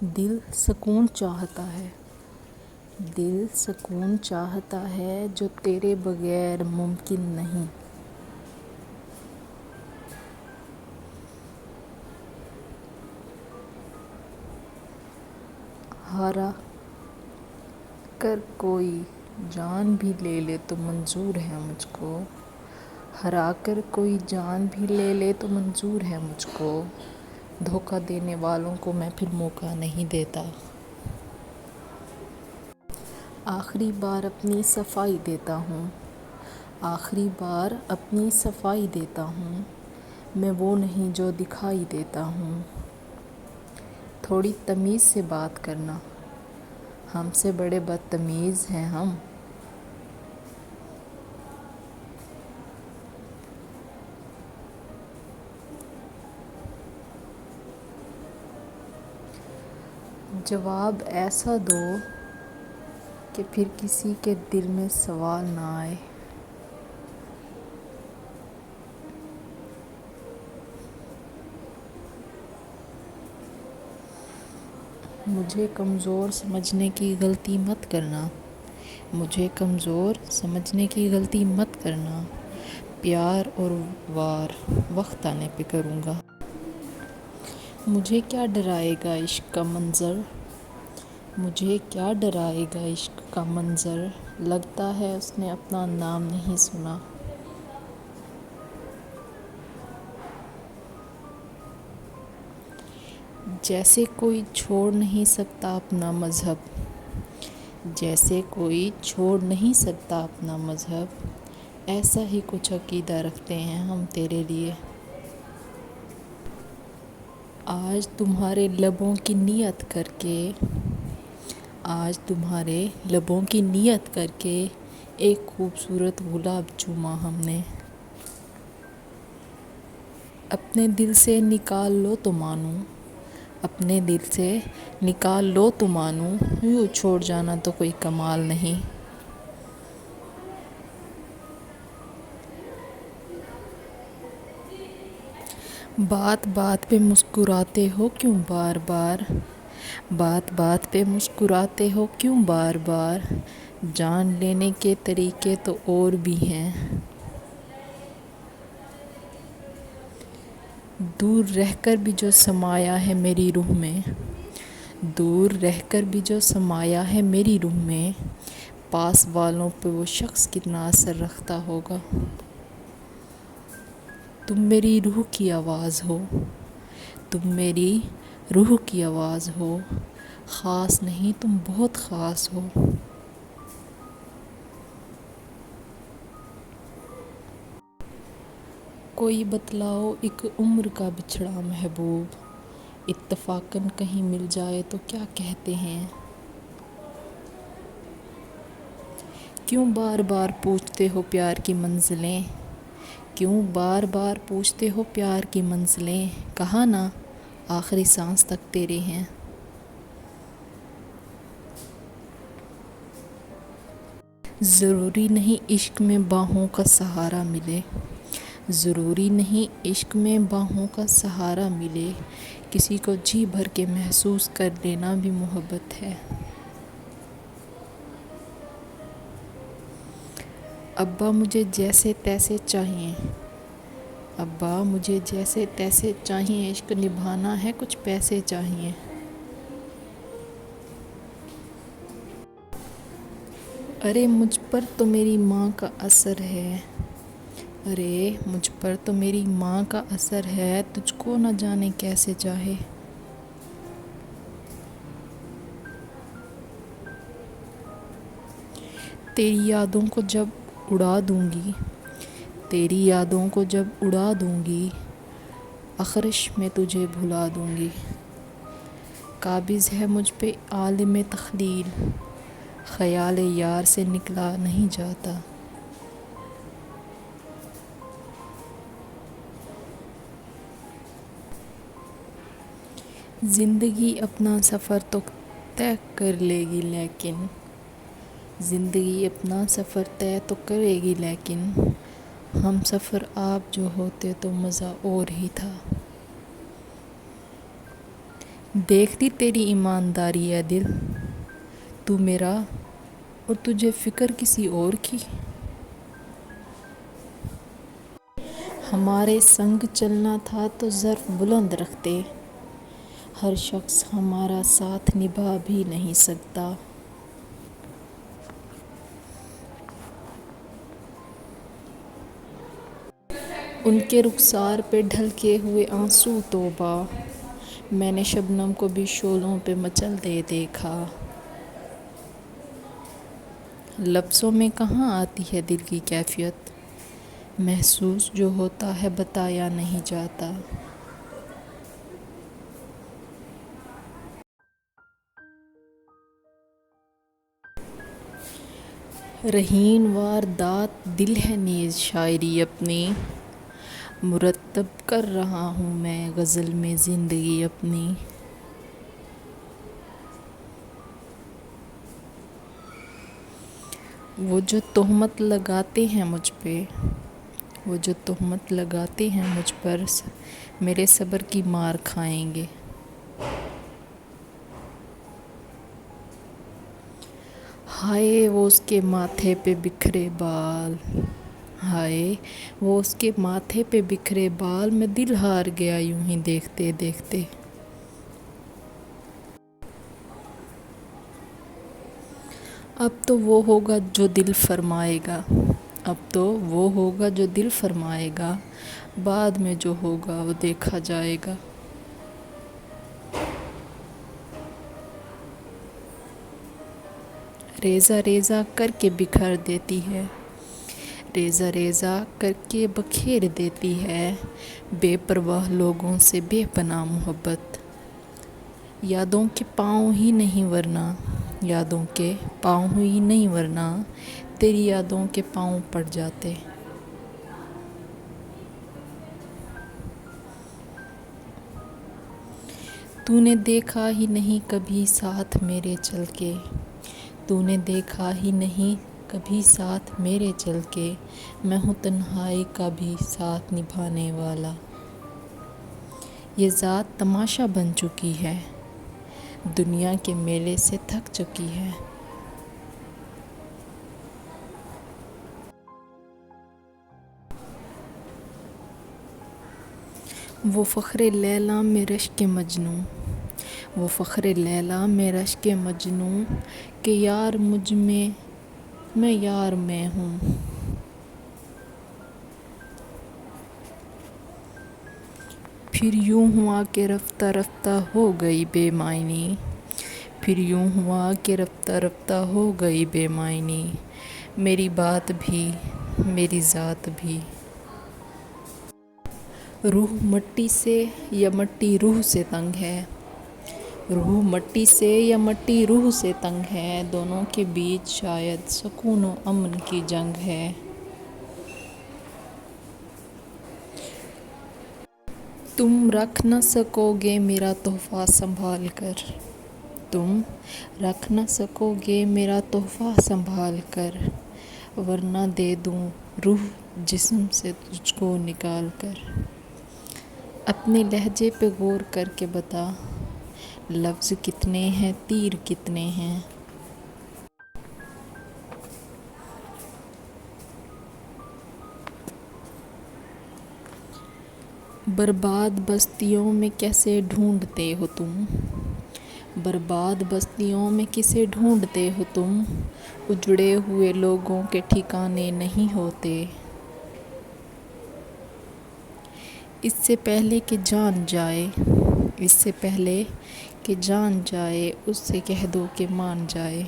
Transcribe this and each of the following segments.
دل سکون چاہتا ہے، دل سکون چاہتا ہے جو تیرے بغیر ممکن نہیں۔ ہرا کر کوئی جان بھی لے لے تو منظور ہے مجھ کو، ہرا کر کوئی جان بھی لے لے تو منظور ہے مجھ کو، دھوکہ دینے والوں کو میں پھر موقع نہیں دیتا۔ آخری بار اپنی صفائی دیتا ہوں، آخری بار اپنی صفائی دیتا ہوں، میں وہ نہیں جو دکھائی دیتا ہوں۔ تھوڑی تمیز سے بات کرنا، ہم سے بڑے بدتمیز ہیں ہم۔ جواب ایسا دو کہ پھر کسی کے دل میں سوال نہ آئے۔ مجھے کمزور سمجھنے کی غلطی مت کرنا، مجھے کمزور سمجھنے کی غلطی مت کرنا، پیار اور وار وقت آنے پہ کروں گا۔ مجھے کیا ڈرائے گا عشق کا منظر، مجھے کیا ڈرائے گا عشق کا منظر، لگتا ہے اس نے اپنا نام نہیں سنا۔ جیسے کوئی چھوڑ نہیں سکتا اپنا مذہب، جیسے کوئی چھوڑ نہیں سکتا اپنا مذہب، ایسا ہی کچھ عقیدہ رکھتے ہیں ہم تیرے لیے۔ آج تمہارے لبوں کی نیت کر کے، آج تمہارے لبوں کی نیت کر کے ایک خوبصورت گلاب چوما ہم نے۔ اپنے دل سے نکال لو تو مانوں، اپنے دل سے نکال لو تو مانوں، یوں چھوڑ جانا تو کوئی کمال نہیں۔ بات بات پہ مسکراتے ہو کیوں بار بار، بات بات پہ مسکراتے ہو کیوں بار بار، جان لینے کے طریقے تو اور بھی ہیں۔ دور رہ کر بھی جو سمایا ہے میری روح میں، دور رہ کر بھی جو سمایا ہے میری روح میں، پاس والوں پہ وہ شخص کتنا اثر رکھتا ہوگا۔ تم میری روح کی آواز ہو، تم میری روح کی آواز ہو، خاص نہیں تم بہت خاص ہو۔ کوئی بتلاؤ ایک عمر کا بچھڑا محبوب، اتفاقاً کہیں مل جائے تو کیا کہتے ہیں۔ کیوں بار بار پوچھتے ہو پیار کی منزلیں، کیوں بار بار پوچھتے ہو پیار کی منزلیں، کہا نا آخری سانس تک تیرے ہیں۔ ضروری نہیں عشق میں باہوں کا سہارا ملے، ضروری نہیں عشق میں باہوں کا سہارا ملے، کسی کو جی بھر کے محسوس کر لینا بھی محبت ہے۔ ابا مجھے جیسے تیسے چاہیے، ابا مجھے جیسے تیسے چاہیے، عشق نبھانا ہے کچھ پیسے چاہیے۔ ارے مجھ پر تو میری ماں کا اثر ہے، ارے مجھ پر تو میری ماں کا اثر ہے، تجھ کو نہ جانے کیسے چاہے۔ تیری یادوں کو جب اڑا دوں گی، تیری یادوں کو جب اڑا دوں گی، اخرش میں تجھے بھلا دوں گی۔ قابض ہے مجھ پہ عالم تخلیل، خیال یار سے نکلا نہیں جاتا۔ زندگی اپنا سفر تو طے کر لے گی لیکن، زندگی اپنا سفر طے تو کرے گی لیکن، ہم سفر آپ جو ہوتے تو مزہ اور ہی تھا۔ دیکھتی تیری ایمانداری ہے دل، تو میرا اور تجھے فکر کسی اور کی۔ ہمارے سنگ چلنا تھا تو ظرف بلند رکھتے، ہر شخص ہمارا ساتھ نبھا بھی نہیں سکتا۔ ان کے رخسار پہ ڈھلکے ہوئے آنسو توبہ، میں نے شبنم کو بھی شعلوں پہ مچلتے دیکھا۔ لفظوں میں کہاں آتی ہے دل کی کیفیت، محسوس جو ہوتا ہے بتایا نہیں جاتا۔ رہین وار دات دل ہے نیز شاعری اپنی، مرتب کر رہا ہوں میں غزل میں زندگی اپنی۔ وہ جو تہمت لگاتے ہیں مجھ پہ، وہ جو تہمت لگاتے ہیں مجھ پر، میرے صبر کی مار کھائیں گے۔ ہائے وہ اس کے ماتھے پہ بکھرے بال، ہائے وہ اس کے ماتھے پہ بکھرے بال، میں دل ہار گیا یوں ہی دیکھتے دیکھتے۔ اب تو وہ ہوگا جو دل فرمائے گا، اب تو وہ ہوگا جو دل فرمائے گا، بعد میں جو ہوگا وہ دیکھا جائے گا۔ ریزہ ریزہ کر کے بکھر دیتی ہے، ریزہ ریزہ کر کے بکھیر دیتی ہے، بے پرواہ لوگوں سے بے پناہ محبت۔ یادوں کے پاؤں ہی نہیں ورنہ، یادوں کے پاؤں ہی نہیں ورنہ، تیری یادوں کے پاؤں پڑ جاتے۔ تو نے دیکھا ہی نہیں کبھی ساتھ میرے چل کے، تو نے دیکھا ہی نہیں کبھی ساتھ میرے چل کے، میں ہوں تنہائی کا بھی ساتھ نبھانے والا۔ یہ ذات تماشا بن چکی ہے، دنیا کے میلے سے تھک چکی ہے۔ وہ فخر لیلیٰ میں رشک مجنوں، وہ فخر لیلیٰ میں رشک مجنوں، کہ یار مجھ میں یار میں ہوں۔ پھر یوں ہوا کہ رفتہ رفتہ ہو گئی بے معنی، پھر یوں ہوا کہ رفتہ رفتہ ہو گئی بے معنی، میری بات بھی میری ذات بھی۔ روح مٹی سے یا مٹی روح سے تنگ ہے، روح مٹی سے یا مٹی روح سے تنگ ہے، دونوں کے بیچ شاید سکون و امن کی جنگ ہے۔ تم رکھ نہ سکو گے میرا تحفہ سنبھال کر، تم رکھ نہ سکو گے میرا تحفہ سنبھال کر، ورنہ دے دوں روح جسم سے تجھ کو نکال کر۔ اپنے لہجے پہ غور کر کے بتا، لفظ کتنے ہیں تیر کتنے ہیں۔ برباد بستیوں میں کیسے ڈھونڈتے ہو تم، برباد بستیوں میں کسے ڈھونڈتے ہو تم، اجڑے ہوئے لوگوں کے ٹھکانے نہیں ہوتے۔ اس سے پہلے کہ جان جائے، اس سے پہلے کہ جان جائے، اس سے کہہ دو کہ مان جائے۔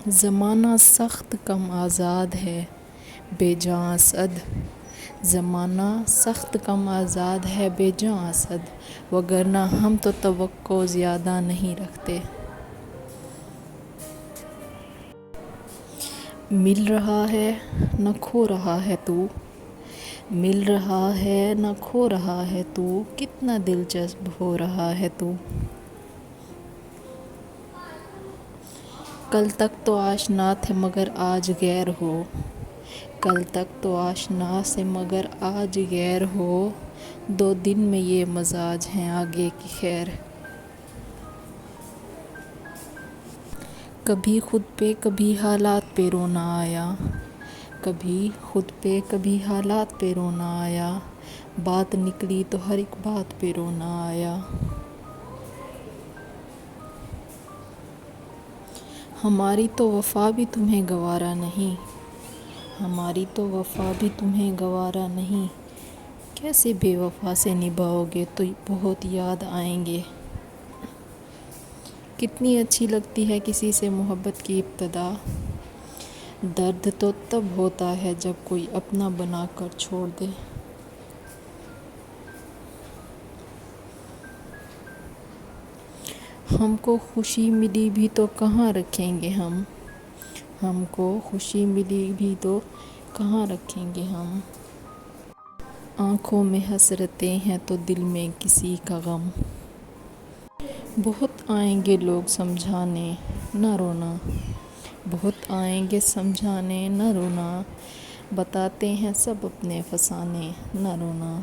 زمانہ سخت کم آزاد ہے بے جاں اسد، زمانہ سخت کم آزاد ہے بے جاں اسد، وگرنہ ہم تو توقع زیادہ نہیں رکھتے۔ مل رہا ہے نہ کھو رہا ہے تو، مل رہا ہے نہ کھو رہا ہے تو، کتنا دلچسپ ہو رہا ہے تو۔ کل تک تو آشنا تھے مگر آج غیر ہو، کل تک تو آشنا سے مگر آج غیر ہو، 2 دن میں یہ مزاج ہیں آگے کی خیر۔ کبھی خود پہ کبھی حالات پہ رونا آیا، کبھی خود پہ کبھی حالات پہ رونا آیا، بات نکلی تو ہر ایک بات پہ رونا آیا۔ ہماری تو وفا بھی تمہیں گوارا نہیں، ہماری تو وفا بھی تمہیں گوارا نہیں، کیسے بے وفا سے نبھاؤ گے تو بہت یاد آئیں گے۔ کتنی اچھی لگتی ہے کسی سے محبت کی ابتدا، درد تو تب ہوتا ہے جب کوئی اپنا بنا کر چھوڑ دے۔ ہم کو خوشی ملی بھی تو کہاں رکھیں گے ہم کو خوشی ملی بھی تو کہاں رکھیں گے ہم۔ آنکھوں میں حسرتیں ہیں تو دل میں کسی کا غم، بہت آئیں گے لوگ سمجھانے نہ رونا، بہت آئیں گے سمجھانے نہ رونا، بتاتے ہیں سب اپنے فسانے نہ رونا۔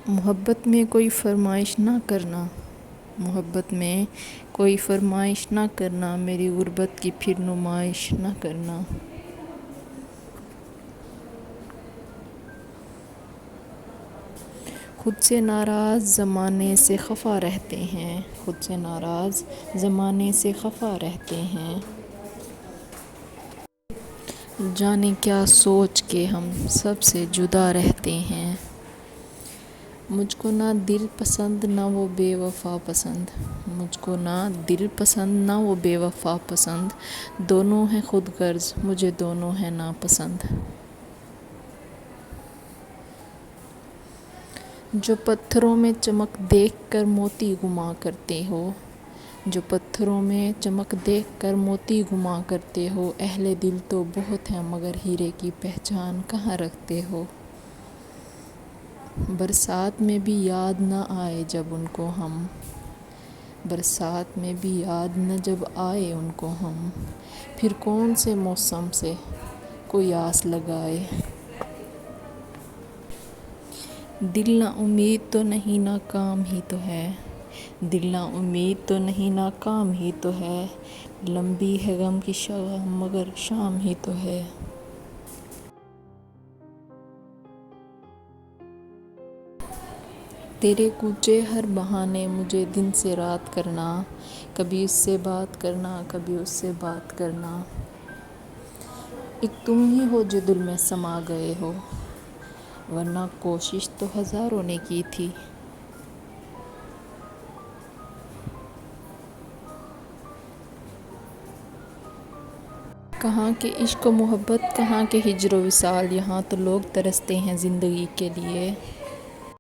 محبت میں کوئی فرمائش نہ کرنا، محبت میں کوئی فرمائش نہ کرنا، میری غربت کی پھر نمائش نہ کرنا۔ خود سے ناراض زمانے سے خفا رہتے ہیں، خود سے ناراض زمانے سے خفا رہتے ہیں، جانے کیا سوچ کے ہم سب سے جدا رہتے ہیں۔ مجھ کو نہ دل پسند نہ وہ بے وفا پسند، مجھ کو نہ دل پسند نہ وہ بے وفا پسند، دونوں ہیں خود غرض مجھے دونوں ہیں ناپسند۔ جو پتھروں میں چمک دیکھ کر موتی گما کرتے ہو، جو پتھروں میں چمک دیکھ کر موتی گما کرتے ہو، اہل دل تو بہت ہیں مگر ہیرے کی پہچان کہاں رکھتے ہو۔ برسات میں بھی یاد نہ آئے جب ان کو ہم، برسات میں بھی یاد نہ جب آئے ان کو ہم، پھر کون سے موسم سے کوئی آس لگائے۔ دل نا امید تو نہیں ناکام ہی تو ہے، دل نا امید تو نہیں ناکام ہی تو ہے، لمبی ہے غم کی شام مگر شام ہی تو ہے۔ تیرے کوچے ہر بہانے مجھے دن سے رات کرنا، کبھی اس سے بات کرنا کبھی اس سے بات کرنا، ایک تم ہی ہو جو دل میں سما گئے ہو، ورنہ کوشش تو ہزاروں نے کی تھی۔ کہاں کے عشق و محبت کہاں کے ہجر و وصال، یہاں تو لوگ ترستے ہیں زندگی کے لیے۔